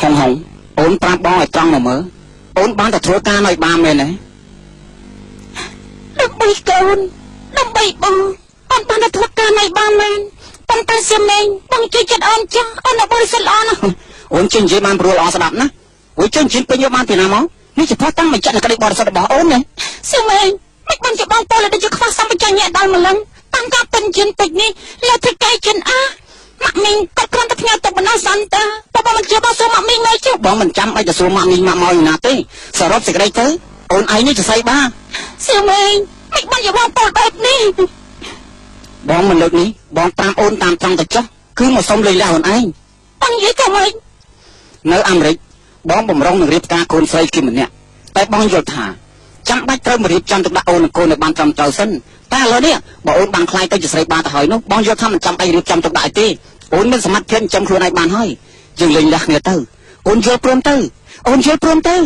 ចង់ហងអូនប្រាប់បងឲ្យត្រង់មកមើលអូនបានតែធ្វើការនៅបានមែនទេដើម្បីកូនដើម្បីបងអូនបានតែធ្វើការនៅបានមែនប៉ុន្តែសៀមលេងបងជួយចិត្តអូនចាស់អូនបរិសុទ្ធល្អណាស់អូនជិះនិយាយបានព្រួលល្អស្ដាប់ណាអូនជិះជិះពេញយកបានពីណាមកនេះជាផុសតាំងបញ្ជាក់នៅក្តីបរិសុទ្ធរបស់អូនណាសៀមលេងមិនបានជាបងពលដែលជាខ្វះសម្បជញ្ញៈដល់ម្លឹងតាមការពេញជិនតិចនេះលើធ្វើកាយចិនអាម៉ាក់មីងក៏គ្រាន់តែផ្ញើទៅបណ្ដោះសន្តាបងមិនជាបងសួរម៉ាក់មីងមកចុះបងមិនចាំឲ្យទៅសួរម៉ាក់មីងម៉ាក់មកណាទេសរុបសេចក្តីទៅអូនឯងនេះจะស្អីបាសៀមលេងមិនបានជាបងពលបែបនេះបងមិនលើកនេះបងតាមអូនតាមត្រង់ទៅចុះគឺមកសុំលេងលះអូនឯងបងនិយាយទៅវិញនៅអាមេរិកបងបំរុងនឹងរៀបការកូនស្រីគេម្នាក់តែបងយល់ថាចាំបាច់ត្រូវមករៀបចំទឹកដាក់អូននិងកូននៅបានត្រឹមត្រូវសិនតែឥឡូវនេះបើអូនបានខ្លាយទៅជាស្រីបានទៅហើយនោះបងយល់ថាមិនចាំបាច់រៀបចំទឹកដាក់ទេអូនមានសមត្ថភាពចិញ្ចឹមខ្លួនឯងបានហើយយើងលេងលះគ្នាទៅអូនយល់ព្រមទៅអូនយល់ព្រមទៅ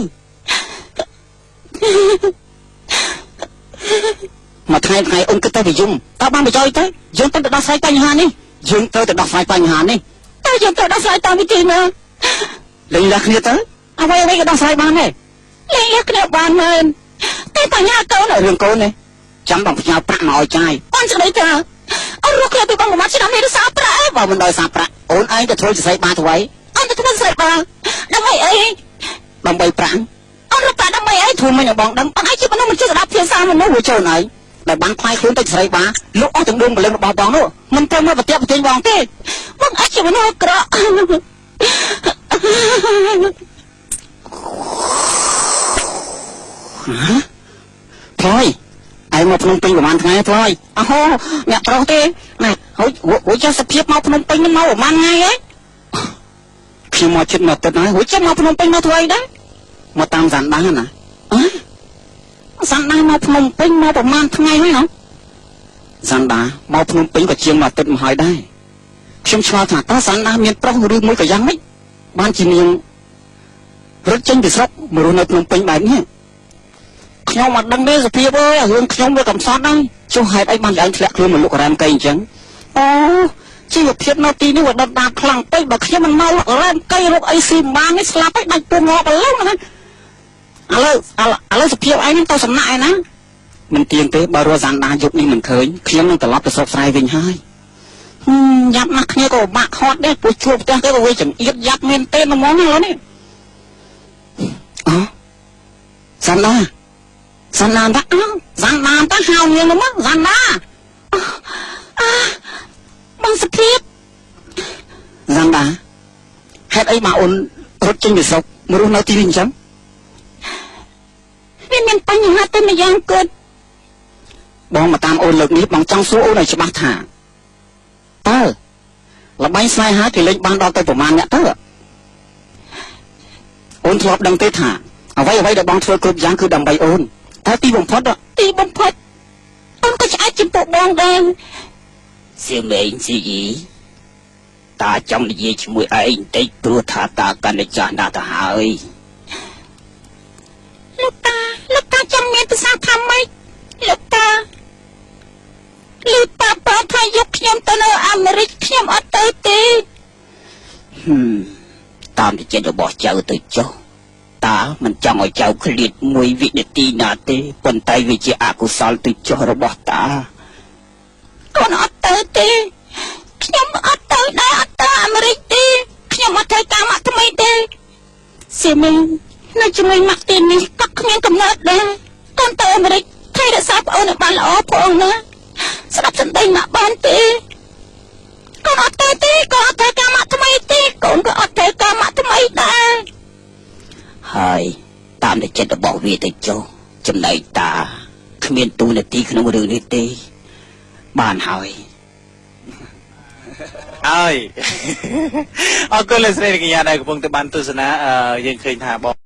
មកថ្ងៃអូនគិតទៅវាយំតើបានបញ្ចុយទៅយើងទៅដោះស្រាយបញ្ហានេះយើងត្រូវទៅដោះស្រាយបញ្ហានេះតែយើងត្រូវដោះស្រាយតាមវិធីណាលេងលះគ្នាទៅអ្វីក៏ដោះស្រាយបានដែរលេងលះគ្នាបានមែនតែបញ្ហាកូនរឿងកូននេះចាំបងផ្ញើប្រាក់មកឲ្យចាយអូនស្ដីថាអូនរកគ្នាពីបងមួយឆ្នាំនេះសាប្រាក់បើមិនដោយសារប្រាក់អូនឯងទៅធ្វើជាស្រីបានទៅໄວអូនទៅធ្វើស្រីបានដើម្បីអីដើម្បីប្រាក់អូនរកប្រាក់ដើម្បីអីធ្វើមិនឲ្យបងដឹងបងឯងជាមនុស្សមិនចេះស្ដាប់ភាសាមនុស្សវាចូលណៃដែលបានខ្លាយខ្លួនទៅស្រីបានលោកអស់ទាំងដួងព្រលឹងរបស់បងនោះមិនត្រូវមកប្រតិបត្តិបងទេបងអាចជាមនុស្សអាក្រក់ថយឯងមកភ្នំពេញប្រហែលថ្ងៃថយអូអ្នកប្រុសទេណែហូចចុះសភាពមកភ្នំពេញមកប្រហែលថ្ងៃហ៎ខ្ញុំមកជិតមកទឹកហើយហូចចុះមកភ្នំពេញមកធ្វើអីដែរមកតាមសានដាណាសានដាមកភ្នំពេញមកប្រហែលថ្ងៃហើយហ៎សានដាមកភ្នំពេញក៏ជាងមកទឹកមកហើយដែរខ្ញុំឆ្ងល់ថាតើសានដាមានប្រុសឬមួយក៏យ៉ាងម៉េចបានជានាងរត់ចេញពីស្រុកមករស់នៅភ្នំពេញបែបនេះខ្ញុំអត់ដឹងទេសភាពអើយរឿងខ្ញុំវាកំសត់ដែរចុះហេតុអីបានឡើងធ្លាក់ខ្លួនមកលុករ៉ែមកៃអញ្ចឹងអូជីវភាពនៅទីនេះវាដុតដាបខ្លាំងពេកបើខ្ញុំមិនមកលុករ៉ែមកៃរកអីស៊ីបាននេះស្លាប់ហើយដាច់ពោះងកឡូវណាឥឡូវសភាពឯងនឹងទៅសំណាក់ឯណាមិនទៀងទេបើរស់សានដាយុគនេះមិនឃើញខ្ញុំនឹងត្រឡប់ទៅស្រុកស្រែវិញហើយយ៉ាប់ណាស់គ្នាក៏បាក់ខាត់ដែរព្រោះជួបផ្ទះគេក៏វាចង្អៀតយ៉ាប់មែនទេហ្មងឥឡូវនេះអូសានដាសានដាតាសានដាតាហៅនាងមកសានដាបងសុភាពសានដាហេតុអីមកអូនរត់ចេញពីស្រុកមករស់នៅទីនេះអញ្ចឹងវាមានបញ្ហាទៅម្យ៉ាងគត់បងមកតាមអូនលើកនេះបងចង់សួរអូនឲ្យច្បាស់ថាតើល្បែងស្នេហាគេលេងបានដល់ទៅប្រមាណអ្នកទៅអូនធ្លាប់ដឹងទេថាអ្វីដែលបងធ្វើគ្រប់យ៉ាងគឺដើម្បីអូនតែទីបំផុតអូនក៏ឆ្អែតចំពោះបងដែរសៀមលេងស៊ីអ៊ីតាចង់និយាយជាមួយឯងបន្តិចព្រោះថាតាកាន់តែចាស់ណាស់ទៅហើយលោកតាចង់មានភាសាថាម៉េចលោកតាលឺប៉ាប៉ាថាយកខ្ញុំទៅនៅអាមេរិកខ្ញុំអត់ទៅទេតាមទីចិត្តរបស់ចៅទៅចុះតាមិនចង់ឲ្យចៅឃ្លាតមួយវិនាទីណាទេប៉ុន្តែវាជាអកុសលទៅចុះរបស់តាកូនអត់ទៅទេខ្ញុំអត់ទៅដែរអត់ទៅអាមេរិកទេខ្ញុំអត់ទៅតាមម៉ាក់ថ្មីទេសៀមីនៅជាមួយម៉ាក់ទីនេះក៏គ្មានកំណត់ដែរកូនទៅអាមេរិកថៃរក្សាប្អូនឲ្យបានល្អផងណាស្ដាប់សំដីម៉ាក់បានទេកូនអត់ទៅទេកូនអត់ទៅតាមម៉ាក់ថ្មីទេកូនក៏អត់ទៅតាមម៉ាក់ថ្មីដែរហើយតាមតែចិត្តរបស់វាទៅចុះចំណែកតាគ្មានទូនាទីក្នុងរឿងនេះទេបានហើយអើយអរគុណលោកស្រីកញ្ញាដែលកំពុងតែបានទស្សនាយើងឃើញថាបង